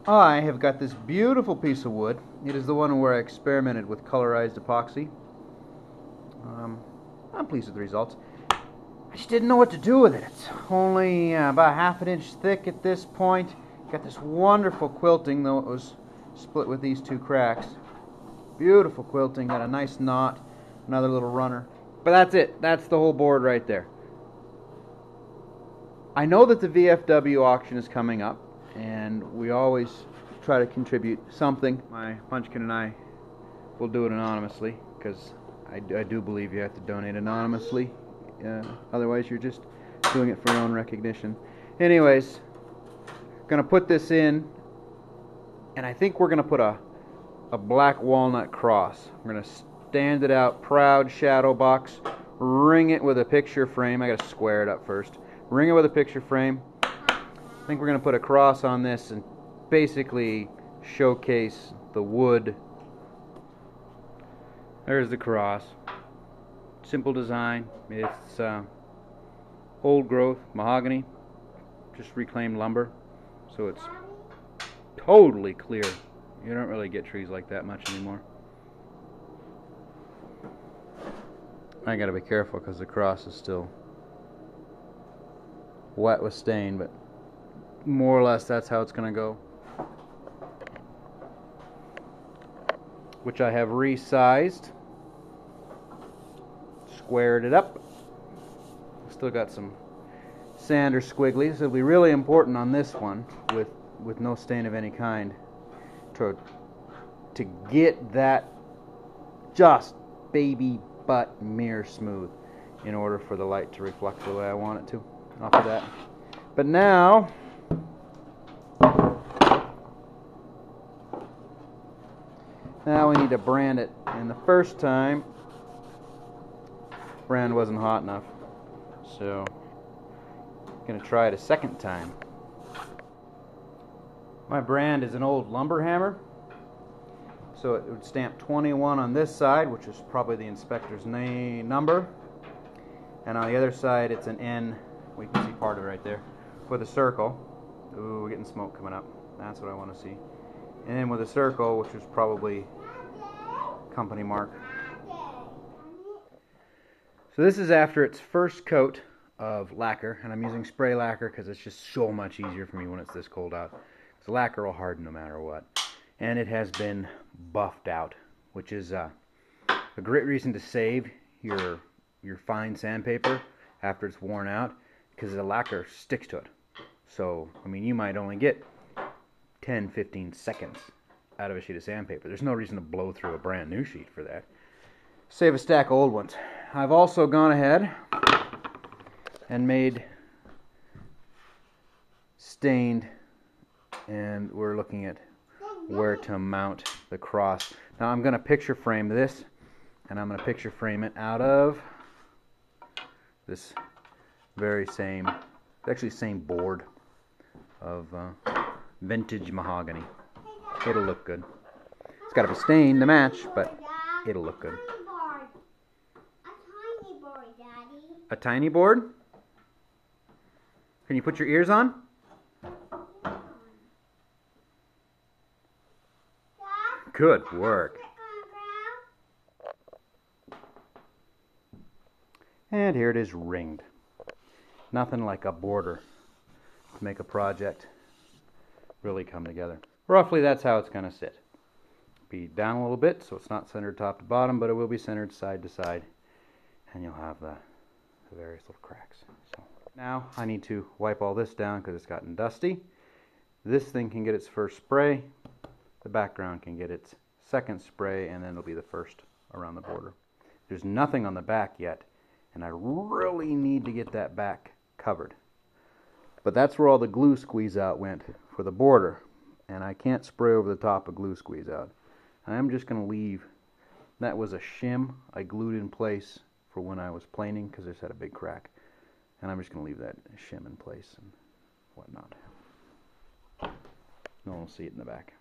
I have got this beautiful piece of wood. It is the one where I experimented with colorized epoxy. I'm pleased with the results. I just didn't know what to do with it. It's only about ½ an inch thick at this point. Got this wonderful quilting, though it was split with these two cracks. Beautiful quilting, got a nice knot, another little runner. But that's it. That's the whole board right there. I know that the VFW auction is coming up, and we always try to contribute something. My Munchkin and I will do it anonymously, because I do believe you have to donate anonymously. Otherwise you're just doing it for your own recognition. Anyways, gonna put this in, and I think we're gonna put a black walnut cross. We're gonna stand it out proud, shadow box, ring it with a picture frame. I gotta square it up first. Ring it with a picture frame. I think we're gonna put a cross on this and basically showcase the wood. There's the cross. Simple design. It's old growth mahogany, just reclaimed lumber, so it's totally clear. You don't really get trees like that much anymore. I gotta be careful because the cross is still wet with stain, but more or less that's how it's gonna go. Which I have resized, squared it up. Still got some sand or squigglies. It'll be really important on this one with no stain of any kind to get that just baby butt mirror smooth in order for the light to reflect the way I want it to off of that. But now we need to brand it, and the first time brand wasn't hot enough, so I'm gonna try it a second time. My brand is an old lumber hammer, so it would stamp 21 on this side, which is probably the inspector's number, and on the other side it's an N. We can see part of it right there with a circle. Ooh, we're getting smoke coming up. That's what I want to see. And then with a circle, which is probably company mark. So this is after its first coat of lacquer, and I'm using spray lacquer because it's just so much easier for me when it's this cold out. So lacquer will harden no matter what. And it has been buffed out, which is a great reason to save your fine sandpaper after it's worn out, because the lacquer sticks to it. So, I mean, you might only get 10-15 seconds out of a sheet of sandpaper. There's no reason to blow through a brand new sheet for that. Save a stack of old ones. I've also gone ahead and made stained, and we're looking at where to mount the cross. Now I'm going to picture frame this, and I'm going to picture frame it out of this very same, actually same board of vintage mahogany. It'll look good. It's got to be stained to match, but it'll look good. A tiny board, Daddy. A tiny board? Can you put your ears on? Good work. And here it is ringed. Nothing like a border to make a project really come together. Roughly that's how it's going to sit. Be down a little bit so it's not centered top to bottom, but it will be centered side to side, and you'll have the various little cracks. So now I need to wipe all this down because it's gotten dusty. This thing can get its first spray. The background can get its second spray, and then it'll be the first around the border. There's nothing on the back yet, and I really need to get that back covered. But that's where all the glue squeeze out went for the border, and I can't spray over the top of glue squeeze out. I'm just going to leave. That was a shim I glued in place for when I was planing because this had a big crack, and I'm just going to leave that shim in place and whatnot. No one will see it in the back.